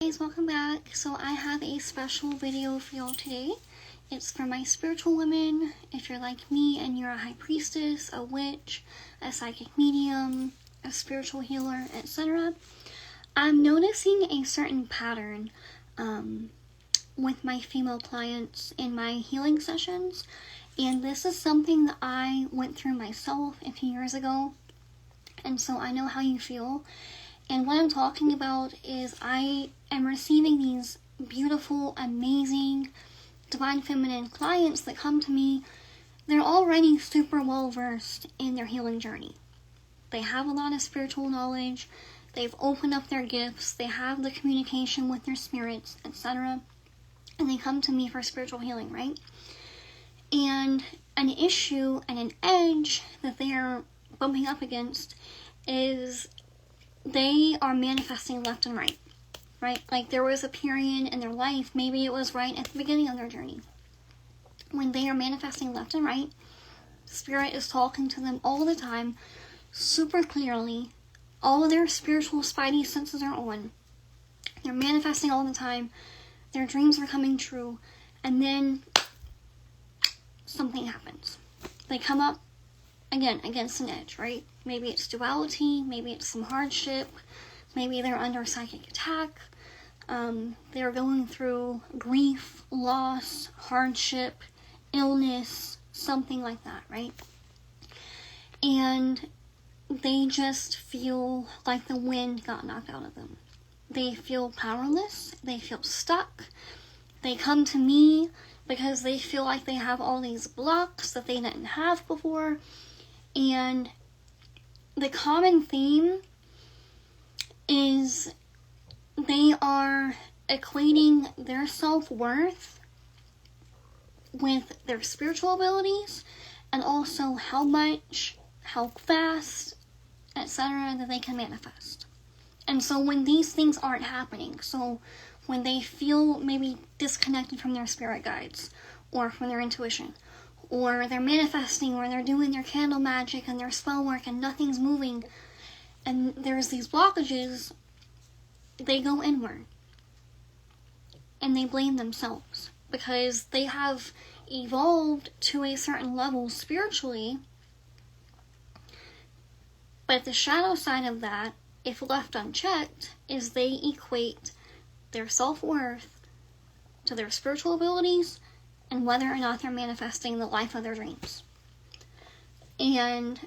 Guys, welcome back. So I have a special video for y'all today. It's for my spiritual women. If you're like me and you're a high priestess, a witch, a psychic medium, a spiritual healer, etc., I'm noticing a certain pattern with my female clients in my healing sessions, and this is something that I went through myself a few years ago, and so I know how you feel. And what I'm talking about is I am receiving these beautiful, amazing, divine feminine clients that come to me. They're already super well versed in their healing journey. They have a lot of spiritual knowledge. They've opened up their gifts. They have the communication with their spirits, etc. And they come to me for spiritual healing, right? And an issue and an edge that they are bumping up against is they are manifesting left and right? Like there was a period in their life, maybe it was right at the beginning of their journey, when they are manifesting left and right. Spirit is talking to them all the time, super clearly. All of their spiritual spidey senses are on. They're manifesting all the time. Their dreams are coming true. And then something happens. They come up again against an edge, right? Maybe it's duality, maybe it's some hardship, maybe they're under psychic attack, they're going through grief, loss, hardship, illness, something like that, right? And they just feel like the wind got knocked out of them. They feel powerless, they feel stuck. They come to me because they feel like they have all these blocks that they didn't have before. And the common theme is they are equating their self-worth with their spiritual abilities, and also how much, how fast, etc. that they can manifest. And so when these things aren't happening, so when they feel maybe disconnected from their spirit guides or from their intuition, or they're manifesting, or they're doing their candle magic and their spell work and nothing's moving, and there's these blockages, they go inward. And they blame themselves, because they have evolved to a certain level spiritually, but the shadow side of that, if left unchecked, is they equate their self-worth to their spiritual abilities and whether or not they're manifesting the life of their dreams. And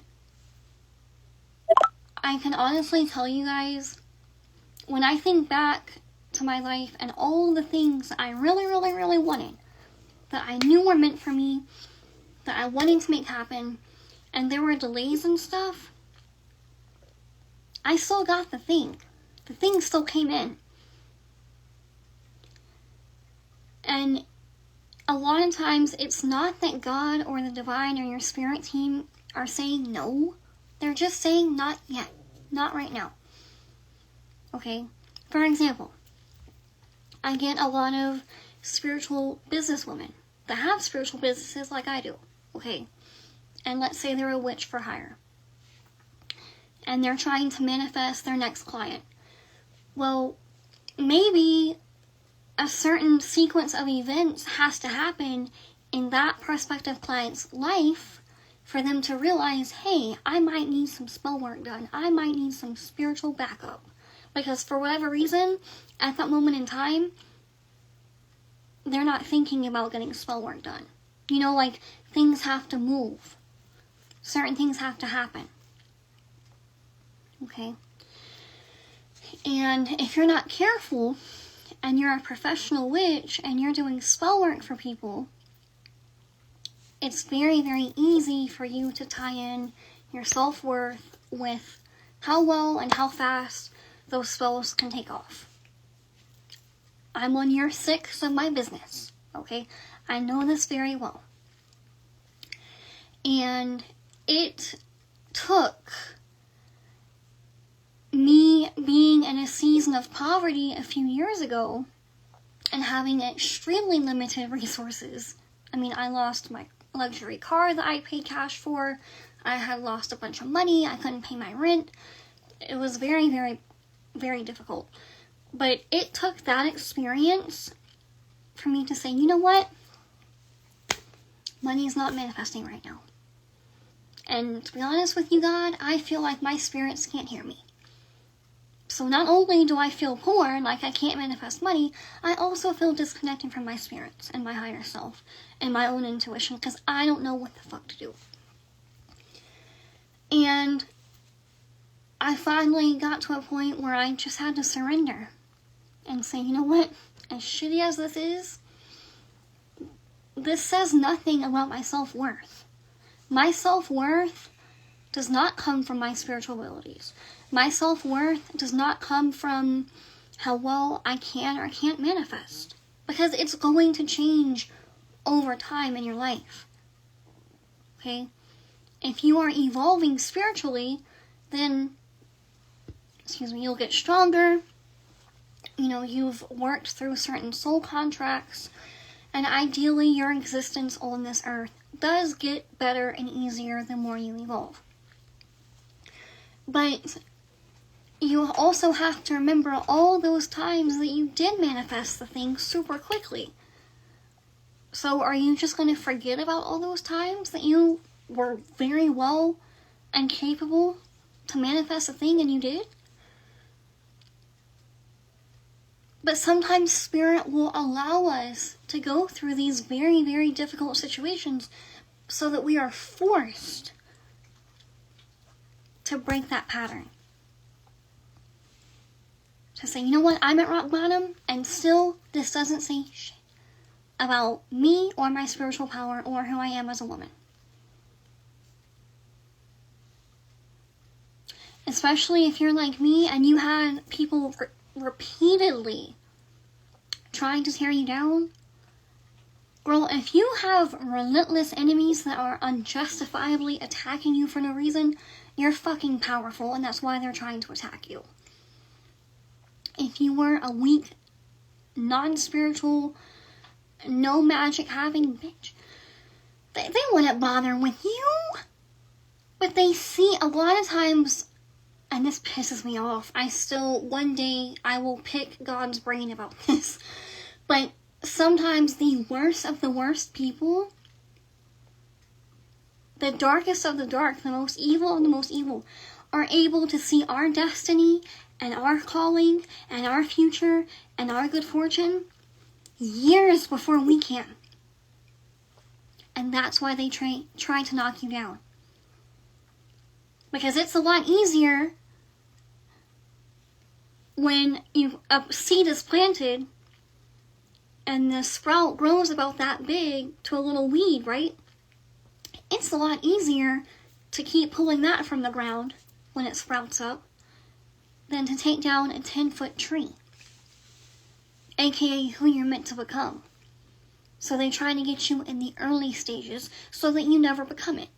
I can honestly tell you guys, when I think back to my life and all the things that I really, really, really wanted, that I knew were meant for me, that I wanted to make happen, and there were delays and stuff, I still got the thing. The thing still came in. And a lot of times, it's not that God or the divine or your spirit team are saying no. They're just saying not yet. Not right now. Okay? For example, I get a lot of spiritual businesswomen that have spiritual businesses like I do. Okay? And let's say they're a witch for hire. And they're trying to manifest their next client. Well, maybe a certain sequence of events has to happen in that prospective client's life for them to realize, hey, I might need some spell work done. I might need some spiritual backup. Because for whatever reason, at that moment in time, they're not thinking about getting spell work done. You know, like, things have to move. Certain things have to happen. Okay? And if you're not careful, and you're a professional witch, and you're doing spell work for people, it's very, very easy for you to tie in your self-worth with how well and how fast those spells can take off. I'm on year 6 of my business, okay? I know this very well. And it took me being in a season of poverty a few years ago and having extremely limited resources. I mean, I lost my luxury car that I paid cash for. I had lost a bunch of money. I couldn't pay my rent. It was very, very, very difficult. But it took that experience for me to say, you know what? Money is not manifesting right now. And to be honest with you, God, I feel like my spirits can't hear me. So not only do I feel poor, like I can't manifest money, I also feel disconnected from my spirits and my higher self and my own intuition because I don't know what the fuck to do. And I finally got to a point where I just had to surrender and say, you know what? As shitty as this is, this says nothing about my self-worth. My self-worth does not come from my spiritual abilities. My self-worth does not come from how well I can or can't manifest. Because it's going to change over time in your life. Okay? If you are evolving spiritually, then, you'll get stronger. You know, you've worked through certain soul contracts. And ideally, your existence on this earth does get better and easier the more you evolve. But you also have to remember all those times that you did manifest the thing super quickly. So are you just going to forget about all those times that you were very well and capable to manifest a thing and you did? But sometimes Spirit will allow us to go through these very, very difficult situations so that we are forced to break that pattern. To say, you know what, I'm at rock bottom, and still this doesn't say shit about me or my spiritual power or who I am as a woman. Especially if you're like me and you had people repeatedly trying to tear you down. Girl, if you have relentless enemies that are unjustifiably attacking you for no reason, you're fucking powerful, and that's why they're trying to attack you. If you were a weak, non-spiritual, no magic having bitch, they wouldn't bother with you. But they see a lot of times, and this pisses me off, one day I will pick God's brain about this, but sometimes the worst of the worst people, the darkest of the dark, the most evil of the most evil, are able to see our destiny and our calling and our future and our good fortune years before we can. And that's why they try to knock you down. Because it's a lot easier when a seed is planted and the sprout grows about that big to a little weed, right? It's a lot easier to keep pulling that from the ground when it sprouts up than to take down a 10-foot tree, aka who you're meant to become. So they try to get you in the early stages so that you never become it.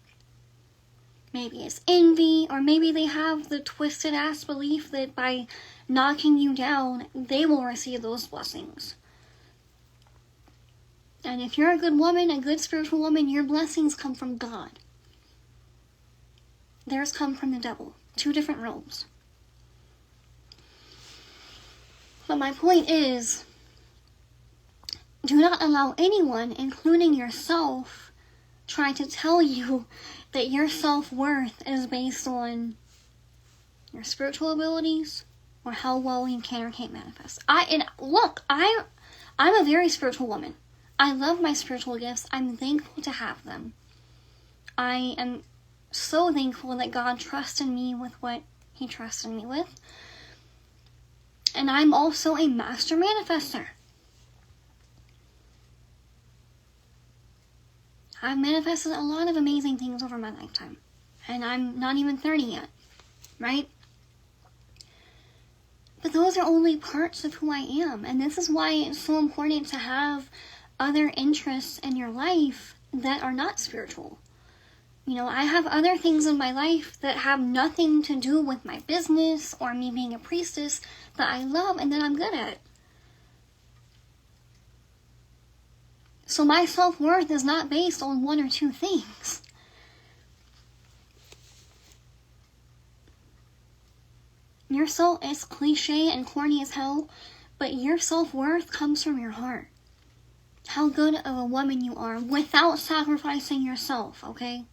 Maybe it's envy, or maybe they have the twisted ass belief that by knocking you down, they will receive those blessings. And if you're a good woman, a good spiritual woman, your blessings come from God. Theirs come from the devil. Two different realms. But my point is, do not allow anyone, including yourself, try to tell you that your self-worth is based on your spiritual abilities or how well you can or can't manifest. I'm a very spiritual woman. I love my spiritual gifts. I'm thankful to have them. I am so thankful that God trusted me with what He trusted me with. And I'm also a master manifester. I've manifested a lot of amazing things over my lifetime. And I'm not even 30 yet, right? But those are only parts of who I am. And this is why it's so important to have other interests in your life that are not spiritual. You know, I have other things in my life that have nothing to do with my business or me being a priestess that I love and that I'm good at. So my self-worth is not based on one or two things. Your soul is cliche and corny as hell, but your self-worth comes from your heart. How good of a woman you are without sacrificing yourself, okay?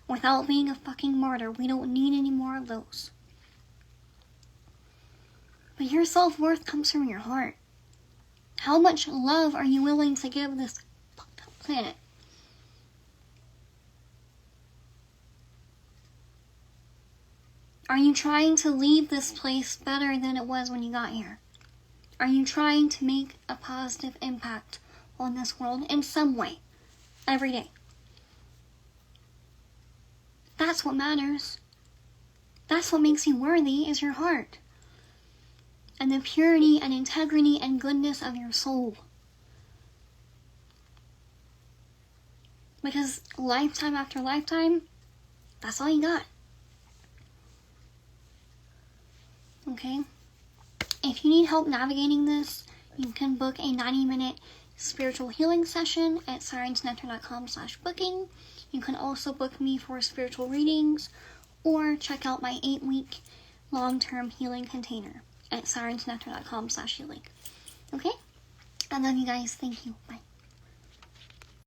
Without being a fucking martyr. We don't need any more of those. But your self-worth comes from your heart. How much love are you willing to give this fucked up planet? Are you trying to leave this place better than it was when you got here? Are you trying to make a positive impact on this world in some way, every day? That's what matters. That's what makes you worthy, is your heart. And the purity and integrity and goodness of your soul. Because lifetime after lifetime, that's all you got. Okay? If you need help navigating this, you can book a 90-minute spiritual healing session at sirensnectar.com/booking. You can also book me for spiritual readings or check out my 8-week long-term healing container at sirensnectar.com/healing. Okay? I love you guys. Thank you. Bye.